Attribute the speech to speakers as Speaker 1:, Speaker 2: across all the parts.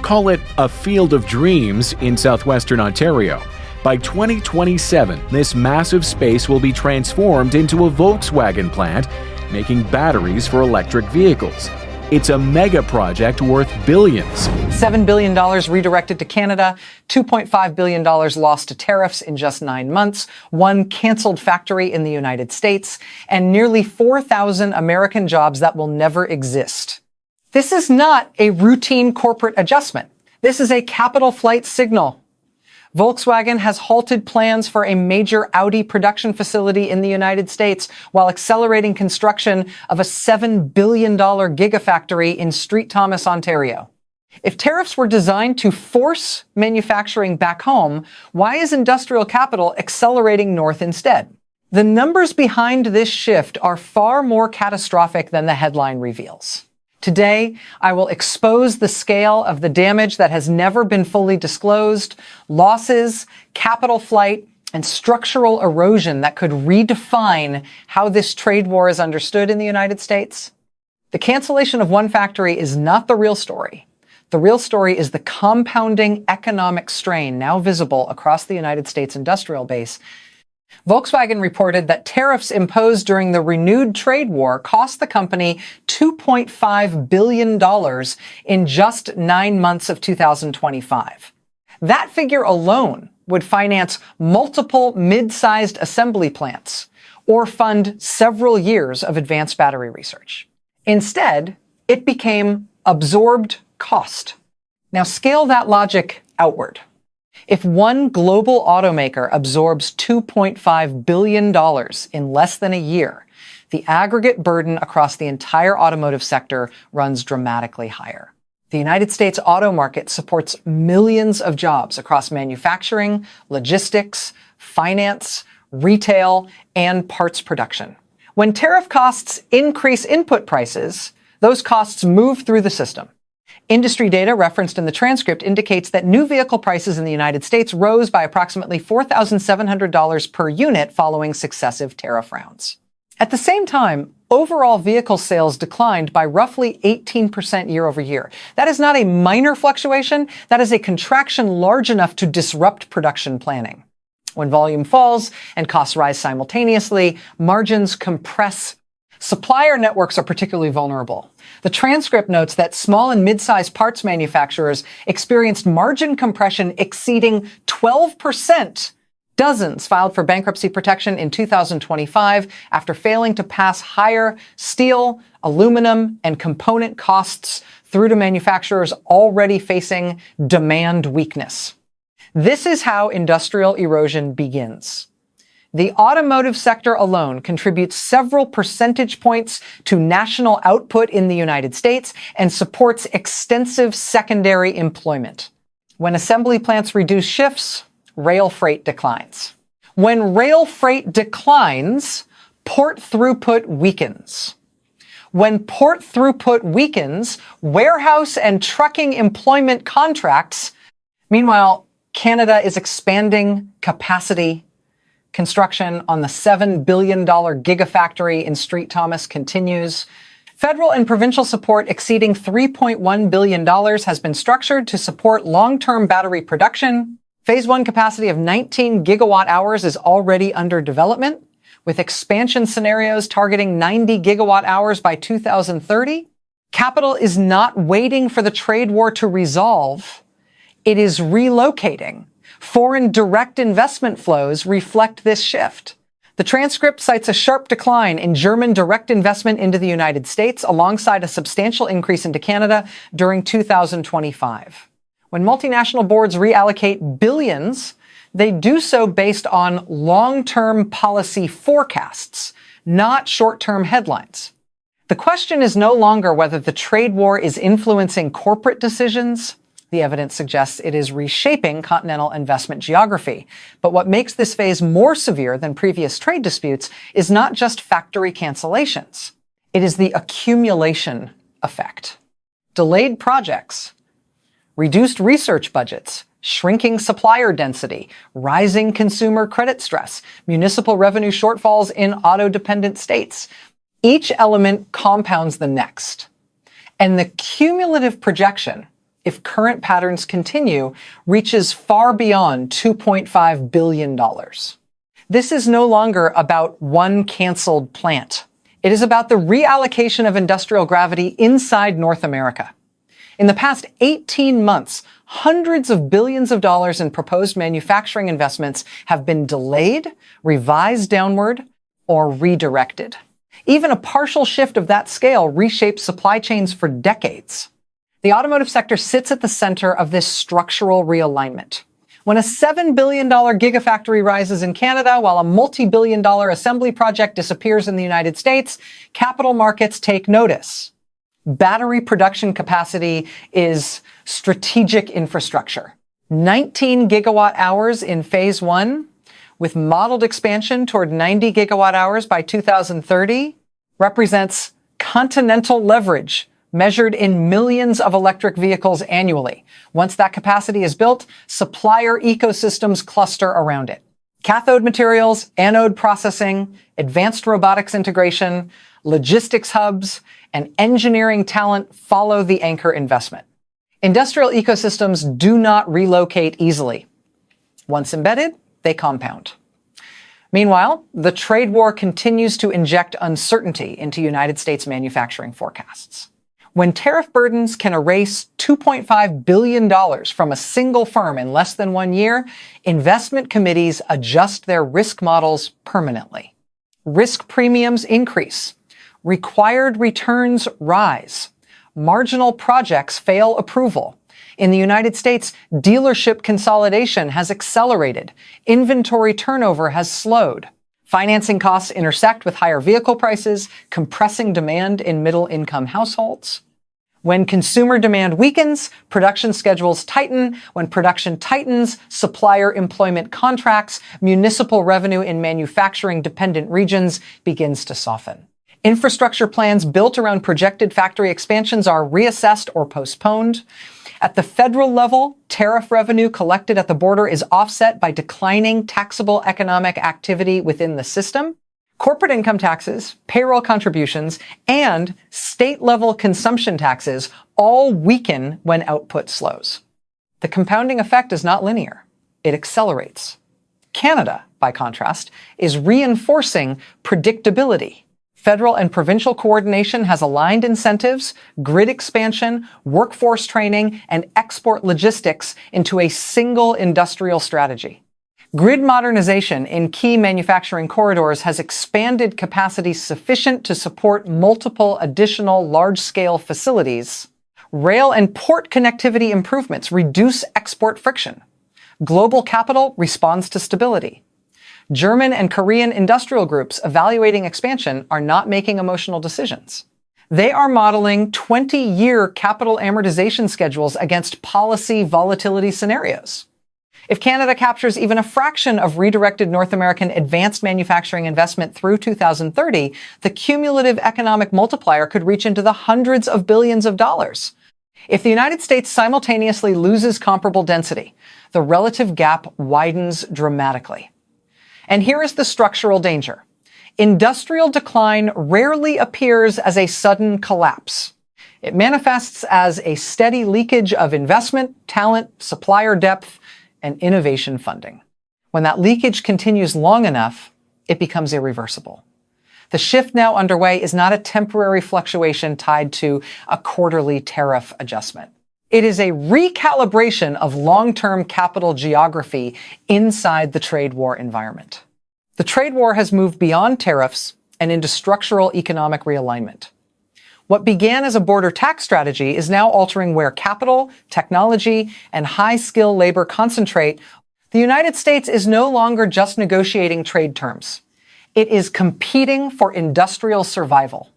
Speaker 1: Call it a field of dreams in southwestern Ontario. By 2027, this massive space will be transformed into a Volkswagen plant, making batteries for electric vehicles. It's a mega project worth billions.
Speaker 2: $7 billion redirected to Canada, $2.5 billion lost to tariffs in just 9 months, 1 canceled factory in the United States, and nearly 4,000 American jobs that will never exist. This is not a routine corporate adjustment. This is a capital flight signal. Volkswagen has halted plans for a major Audi production facility in the United States while accelerating construction of a $7 billion gigafactory in Street Thomas, Ontario. If tariffs were designed to force manufacturing back home, why is industrial capital accelerating north instead? The numbers behind this shift are far more catastrophic than the headline reveals. Today, I will expose the scale of the damage that has never been fully disclosed, losses, capital flight, and structural erosion that could redefine how this trade war is understood in the United States. The cancellation of one factory is not the real story. The real story is the compounding economic strain now visible across the United States industrial base. Volkswagen reported that tariffs imposed during the renewed trade war cost the company $2.5 billion in just 9 months of 2025. That figure alone would finance multiple mid-sized assembly plants or fund several years of advanced battery research. Instead, it became absorbed cost. Now scale that logic outward. If one global automaker absorbs $2.5 billion in less than a year, the aggregate burden across the entire automotive sector runs dramatically higher. The United States auto market supports millions of jobs across manufacturing, logistics, finance, retail, and parts production. When tariff costs increase input prices, those costs move through the system. Industry data referenced in the transcript indicates that new vehicle prices in the United States rose by approximately $4,700 per unit following successive tariff rounds. At the same time, overall vehicle sales declined by roughly 18% year over year. That is not a minor fluctuation. That is a contraction large enough to disrupt production planning. When volume falls and costs rise simultaneously, margins compress. Supplier networks are particularly vulnerable. The transcript notes that small and mid-sized parts manufacturers experienced margin compression exceeding 12%. Dozens filed for bankruptcy protection in 2025 after failing to pass higher steel, aluminum, and component costs through to manufacturers already facing demand weakness. This is how industrial erosion begins. The automotive sector alone contributes several percentage points to national output in the United States and supports extensive secondary employment. When assembly plants reduce shifts, rail freight declines. When rail freight declines, port throughput weakens. When port throughput weakens, warehouse and trucking employment contracts. Meanwhile, Canada is expanding capacity. Construction on the $7 billion gigafactory in Street Thomas continues. Federal and provincial support exceeding $3.1 billion has been structured to support long-term battery production. Phase 1 capacity of 19 gigawatt hours is already under development, with expansion scenarios targeting 90 gigawatt hours by 2030. Capital is not waiting for the trade war to resolve. It is relocating. Foreign direct investment flows reflect this shift. The transcript cites a sharp decline in German direct investment into the United States alongside a substantial increase into Canada during 2025. When multinational boards reallocate billions, they do so based on long-term policy forecasts, not short-term headlines. The question is no longer whether the trade war is influencing corporate decisions. The evidence suggests it is reshaping continental investment geography. But what makes this phase more severe than previous trade disputes is not just factory cancellations. It is the accumulation effect. Delayed projects, reduced research budgets, shrinking supplier density, rising consumer credit stress, municipal revenue shortfalls in auto-dependent states. Each element compounds the next. And the cumulative projection if current patterns continue, reaches far beyond $2.5 billion. This is no longer about one canceled plant. It is about the reallocation of industrial gravity inside North America. In the past 18 months, hundreds of billions of dollars in proposed manufacturing investments have been delayed, revised downward, or redirected. Even a partial shift of that scale reshapes supply chains for decades. The automotive sector sits at the center of this structural realignment. When a $7 billion gigafactory rises in Canada while a multi-billion dollar assembly project disappears in the United States, capital markets take notice. Battery production capacity is strategic infrastructure. 19 gigawatt hours in phase one, with modeled expansion toward 90 gigawatt hours by 2030, represents continental leverage measured in millions of electric vehicles annually. Once that capacity is built, supplier ecosystems cluster around it. Cathode materials, anode processing, advanced robotics integration, logistics hubs, and engineering talent follow the anchor investment. Industrial ecosystems do not relocate easily. Once embedded, they compound. Meanwhile, the trade war continues to inject uncertainty into United States manufacturing forecasts. When tariff burdens can erase $2.5 billion from a single firm in less than 1 year, investment committees adjust their risk models permanently. Risk premiums increase. Required returns rise. Marginal projects fail approval. In the United States, dealership consolidation has accelerated. Inventory turnover has slowed. Financing costs intersect with higher vehicle prices, compressing demand in middle-income households. When consumer demand weakens, production schedules tighten. When production tightens, supplier employment contracts, municipal revenue in manufacturing-dependent regions begins to soften. Infrastructure plans built around projected factory expansions are reassessed or postponed. At the federal level, tariff revenue collected at the border is offset by declining taxable economic activity within the system. Corporate income taxes, payroll contributions, and state-level consumption taxes all weaken when output slows. The compounding effect is not linear. It accelerates. Canada, by contrast, is reinforcing predictability. Federal and provincial coordination has aligned incentives, grid expansion, workforce training, and export logistics into a single industrial strategy. Grid modernization in key manufacturing corridors has expanded capacity sufficient to support multiple additional large-scale facilities. Rail and port connectivity improvements reduce export friction. Global capital responds to stability. German and Korean industrial groups evaluating expansion are not making emotional decisions. They are modeling 20-year capital amortization schedules against policy volatility scenarios. If Canada captures even a fraction of redirected North American advanced manufacturing investment through 2030, the cumulative economic multiplier could reach into the hundreds of billions of dollars. If the United States simultaneously loses comparable density, the relative gap widens dramatically. And here is the structural danger. Industrial decline rarely appears as a sudden collapse. It manifests as a steady leakage of investment, talent, supplier depth, and innovation funding. When that leakage continues long enough, it becomes irreversible. The shift now underway is not a temporary fluctuation tied to a quarterly tariff adjustment. It is a recalibration of long-term capital geography inside the trade war environment. The trade war has moved beyond tariffs and into structural economic realignment. What began as a border tax strategy is now altering where capital, technology, and high-skill labor concentrate. The United States is no longer just negotiating trade terms. It is competing for industrial survival.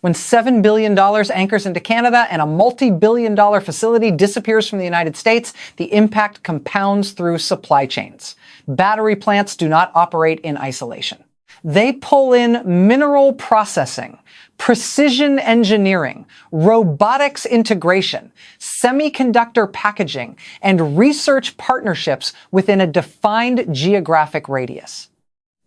Speaker 2: When $7 billion anchors into Canada and a multi-billion-dollar facility disappears from the United States, the impact compounds through supply chains. Battery plants do not operate in isolation. They pull in mineral processing, precision engineering, robotics integration, semiconductor packaging, and research partnerships within a defined geographic radius.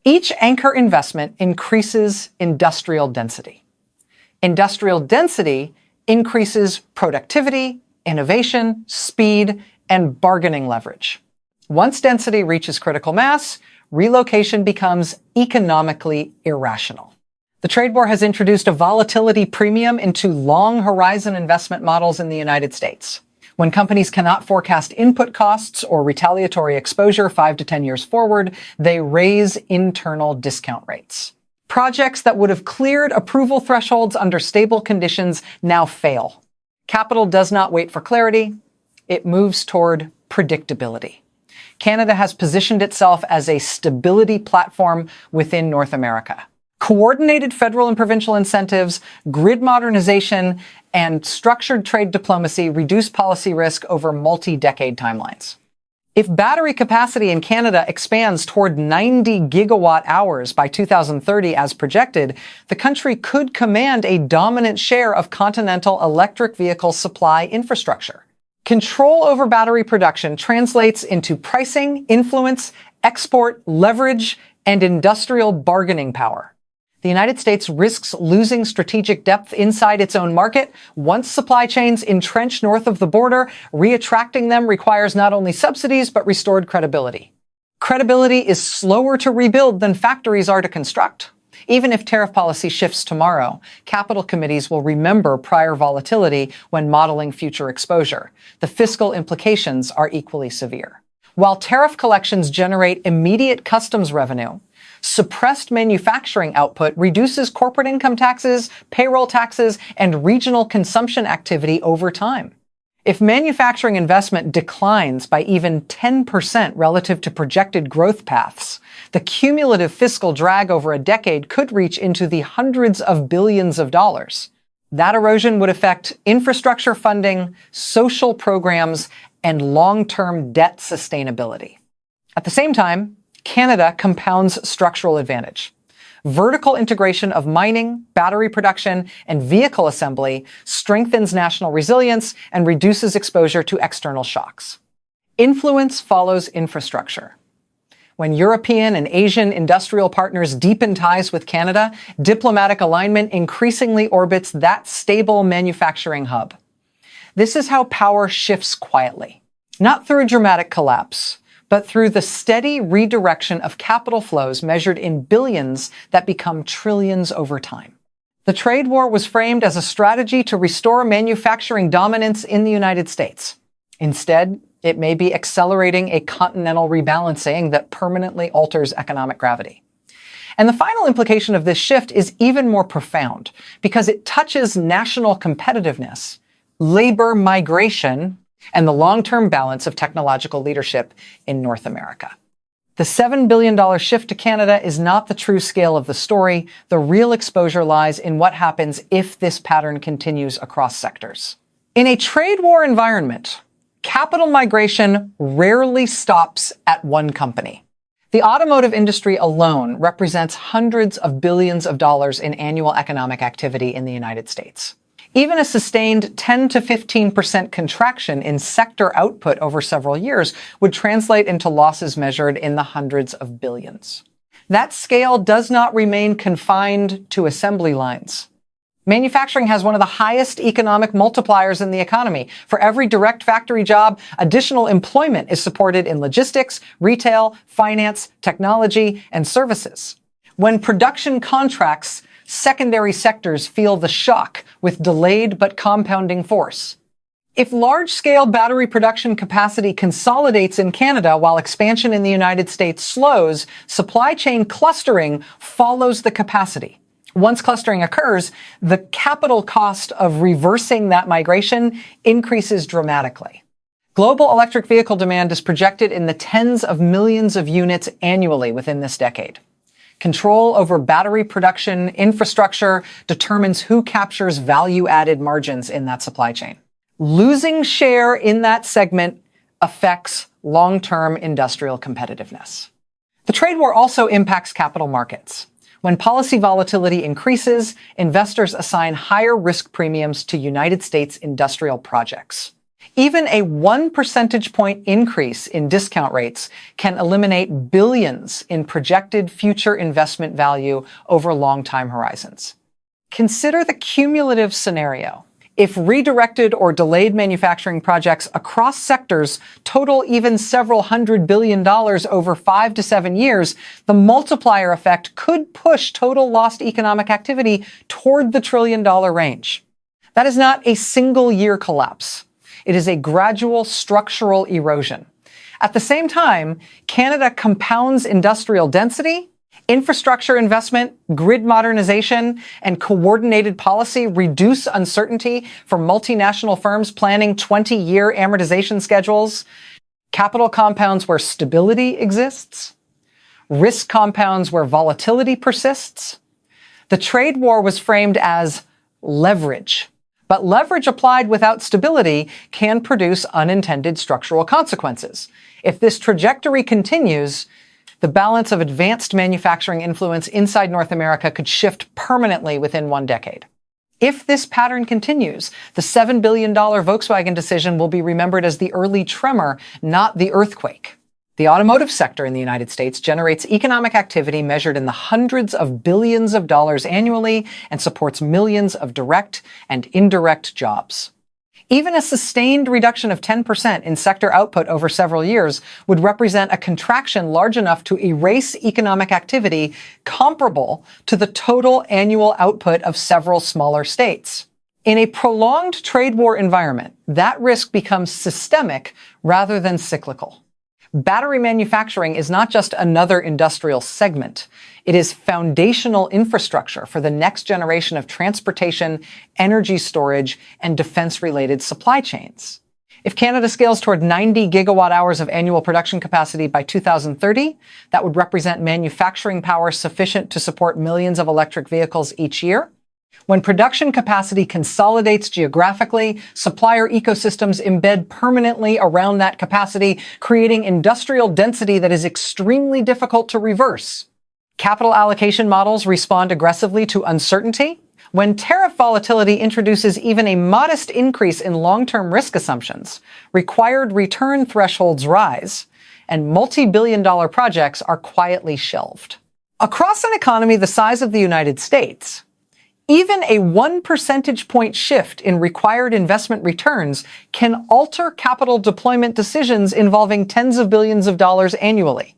Speaker 2: Each anchor investment increases industrial density. Industrial density increases productivity innovation, speed, and bargaining leverage. Once density reaches critical mass, relocation becomes economically irrational. The trade war has introduced a volatility premium into long-horizon investment models in the United States. When companies cannot forecast input costs or retaliatory exposure 5 to 10 years forward, they raise internal discount rates. Projects that would have cleared approval thresholds under stable conditions now fail. Capital does not wait for clarity. It moves toward predictability. Canada has positioned itself as a stability platform within North America. Coordinated federal and provincial incentives, grid modernization, and structured trade diplomacy reduce policy risk over multi-decade timelines. If battery capacity in Canada expands toward 90 gigawatt hours by 2030 as projected, the country could command a dominant share of continental electric vehicle supply infrastructure. Control over battery production translates into pricing, influence, export, leverage, and industrial bargaining power. The United States risks losing strategic depth inside its own market. Once supply chains entrench north of the border, reattracting them requires not only subsidies, but restored credibility. Credibility is slower to rebuild than factories are to construct. Even if tariff policy shifts tomorrow, capital committees will remember prior volatility when modeling future exposure. The fiscal implications are equally severe. While tariff collections generate immediate customs revenue, suppressed manufacturing output reduces corporate income taxes, payroll taxes, and regional consumption activity over time. If manufacturing investment declines by even 10% relative to projected growth paths, the cumulative fiscal drag over a decade could reach into the hundreds of billions of dollars. That erosion would affect infrastructure funding, social programs, and long-term debt sustainability. At the same time, Canada compounds structural advantage. Vertical integration of mining, battery production, and vehicle assembly strengthens national resilience and reduces exposure to external shocks. Influence follows infrastructure. When European and Asian industrial partners deepen ties with Canada, diplomatic alignment increasingly orbits that stable manufacturing hub. This is how power shifts quietly, not through a dramatic collapse, but through the steady redirection of capital flows measured in billions that become trillions over time. The trade war was framed as a strategy to restore manufacturing dominance in the United States. Instead, it may be accelerating a continental rebalancing that permanently alters economic gravity. And the final implication of this shift is even more profound because it touches national competitiveness, labor migration, and the long-term balance of technological leadership in North America. The $7 billion shift to Canada is not the true scale of the story. The real exposure lies in what happens if this pattern continues across sectors. In a trade war environment, capital migration rarely stops at one company. The automotive industry alone represents hundreds of billions of dollars in annual economic activity in the United States. Even a sustained 10 to 15% contraction in sector output over several years would translate into losses measured in the hundreds of billions. That scale does not remain confined to assembly lines. Manufacturing has one of the highest economic multipliers in the economy. For every direct factory job, additional employment is supported in logistics, retail, finance, technology, and services. When production contracts, secondary sectors feel the shock with delayed but compounding force. If large-scale battery production capacity consolidates in Canada while expansion in the United States slows, supply chain clustering follows the capacity. Once clustering occurs, the capital cost of reversing that migration increases dramatically. Global electric vehicle demand is projected in the tens of millions of units annually within this decade. Control over battery production infrastructure determines who captures value-added margins in that supply chain. Losing share in that segment affects long-term industrial competitiveness. The trade war also impacts capital markets. When policy volatility increases, investors assign higher risk premiums to United States industrial projects. Even a 1 percentage point increase in discount rates can eliminate billions in projected future investment value over long time horizons. Consider the cumulative scenario. If redirected or delayed manufacturing projects across sectors total even several $100 billion over 5 to 7 years, the multiplier effect could push total lost economic activity toward the trillion-dollar range. That is not a single-year collapse. It is a gradual structural erosion. At the same time, Canada compounds industrial density. Infrastructure investment, grid modernization, and coordinated policy reduce uncertainty for multinational firms planning 20-year amortization schedules. Capital compounds where stability exists. Risk compounds where volatility persists. The trade war was framed as leverage. But leverage applied without stability can produce unintended structural consequences. If this trajectory continues, the balance of advanced manufacturing influence inside North America could shift permanently within 1 decade. If this pattern continues, the $7 billion Volkswagen decision will be remembered as the early tremor, not the earthquake. The automotive sector in the United States generates economic activity measured in the hundreds of billions of dollars annually and supports millions of direct and indirect jobs. Even a sustained reduction of 10% in sector output over several years would represent a contraction large enough to erase economic activity comparable to the total annual output of several smaller states. In a prolonged trade war environment, that risk becomes systemic rather than cyclical. Battery manufacturing is not just another industrial segment. It is foundational infrastructure for the next generation of transportation, energy storage, and defense-related supply chains. If Canada scales toward 90 gigawatt hours of annual production capacity by 2030, that would represent manufacturing power sufficient to support millions of electric vehicles each year. When production capacity consolidates geographically, supplier ecosystems embed permanently around that capacity, creating industrial density that is extremely difficult to reverse. Capital allocation models respond aggressively to uncertainty. When tariff volatility introduces even a modest increase in long-term risk assumptions, required return thresholds rise, and multi-billion-dollar projects are quietly shelved. Across an economy the size of the United States, even a 1 percentage point shift in required investment returns can alter capital deployment decisions involving tens of billions of dollars annually.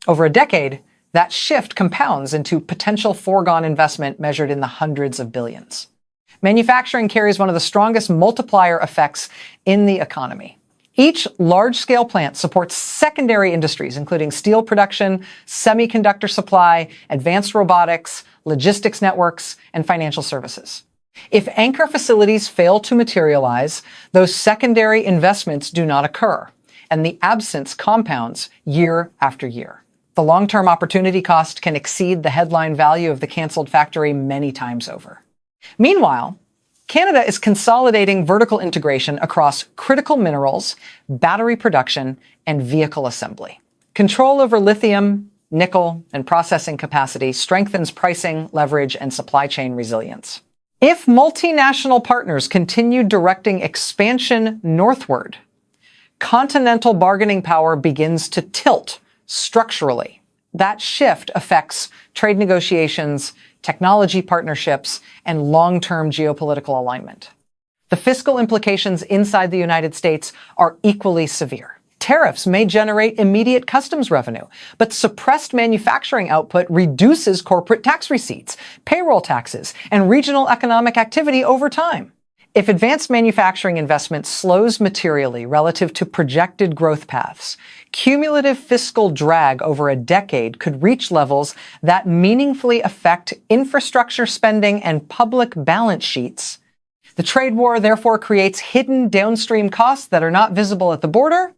Speaker 2: Over a decade, that shift compounds into potential foregone investment measured in the hundreds of billions. Manufacturing carries one of the strongest multiplier effects in the economy. Each large-scale plant supports secondary industries, including steel production, semiconductor supply, advanced robotics, logistics networks, and financial services. If anchor facilities fail to materialize, those secondary investments do not occur, and the absence compounds year after year. The long-term opportunity cost can exceed the headline value of the canceled factory many times over. Meanwhile, Canada is consolidating vertical integration across critical minerals, battery production, and vehicle assembly. Control over lithium, nickel, and processing capacity strengthens pricing, leverage, and supply chain resilience. If multinational partners continue directing expansion northward, continental bargaining power begins to tilt structurally. That shift affects trade negotiations, technology partnerships, and long-term geopolitical alignment. The fiscal implications inside the United States are equally severe. Tariffs may generate immediate customs revenue, but suppressed manufacturing output reduces corporate tax receipts, payroll taxes, and regional economic activity over time. If advanced manufacturing investment slows materially relative to projected growth paths, cumulative fiscal drag over a decade could reach levels that meaningfully affect infrastructure spending and public balance sheets. The trade war therefore creates hidden downstream costs that are not visible at the border.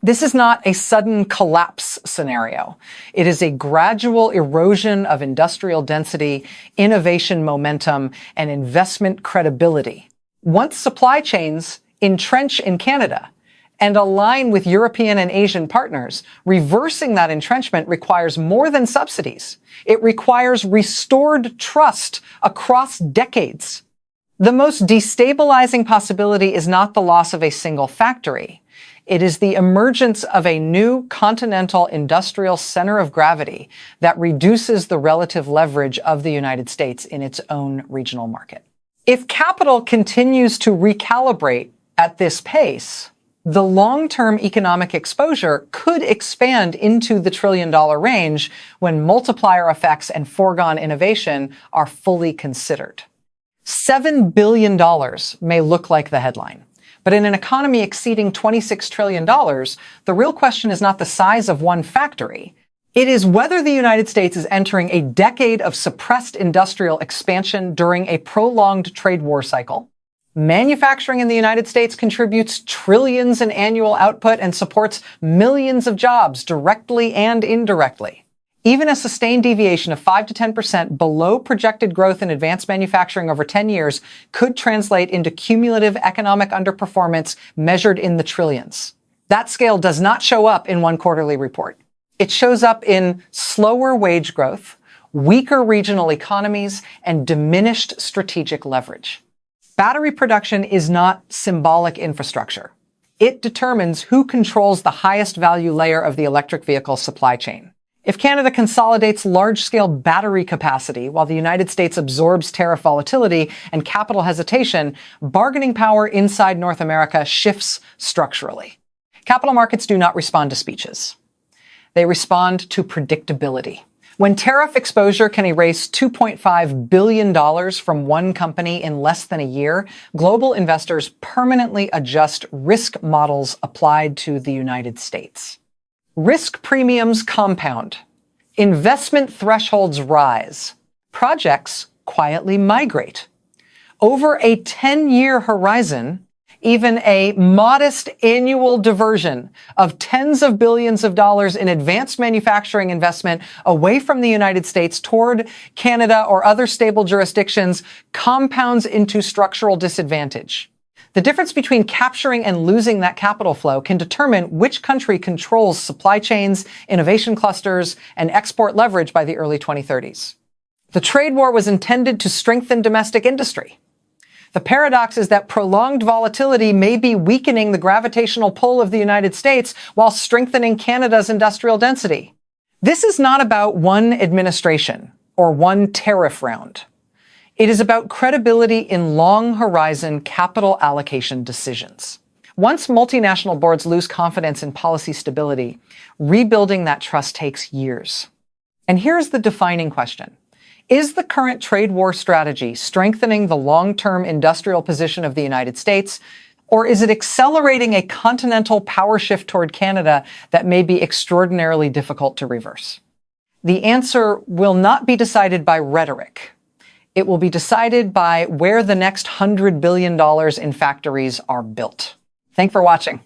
Speaker 2: This is not a sudden collapse scenario. It is a gradual erosion of industrial density, innovation momentum, and investment credibility. Once supply chains entrench in Canada and align with European and Asian partners, reversing that entrenchment requires more than subsidies. It requires restored trust across decades. The most destabilizing possibility is not the loss of a single factory. It is the emergence of a new continental industrial center of gravity that reduces the relative leverage of the United States in its own regional market. If capital continues to recalibrate at this pace, the long-term economic exposure could expand into the trillion-dollar range when multiplier effects and foregone innovation are fully considered. $7 billion may look like the headline, but in an economy exceeding $26 trillion, the real question is not the size of one factory. It is whether the United States is entering a decade of suppressed industrial expansion during a prolonged trade war cycle. Manufacturing in the United States contributes trillions in annual output and supports millions of jobs directly and indirectly. Even a sustained deviation of 5 to 10% below projected growth in advanced manufacturing over 10 years could translate into cumulative economic underperformance measured in the trillions. That scale does not show up in one quarterly report. It shows up in slower wage growth, weaker regional economies, and diminished strategic leverage. Battery production is not symbolic infrastructure. It determines who controls the highest value layer of the electric vehicle supply chain. If Canada consolidates large-scale battery capacity while the United States absorbs tariff volatility and capital hesitation, bargaining power inside North America shifts structurally. Capital markets do not respond to speeches. They respond to predictability. When tariff exposure can erase $2.5 billion from one company in less than a year, global investors permanently adjust risk models applied to the United States. Risk premiums compound. Investment thresholds rise. Projects quietly migrate. Over a 10-year horizon, even a modest annual diversion of tens of billions of dollars in advanced manufacturing investment away from the United States toward Canada or other stable jurisdictions compounds into structural disadvantage. The difference between capturing and losing that capital flow can determine which country controls supply chains, innovation clusters, and export leverage by the early 2030s. The trade war was intended to strengthen domestic industry. The paradox is that prolonged volatility may be weakening the gravitational pull of the United States while strengthening Canada's industrial density. This is not about one administration or one tariff round. It is about credibility in long-horizon capital allocation decisions. Once multinational boards lose confidence in policy stability, rebuilding that trust takes years. And here's the defining question. Is the current trade war strategy strengthening the long-term industrial position of the United States, or is it accelerating a continental power shift toward Canada that may be extraordinarily difficult to reverse? The answer will not be decided by rhetoric. It will be decided by where the next $100 billion in factories are built. Thanks for watching.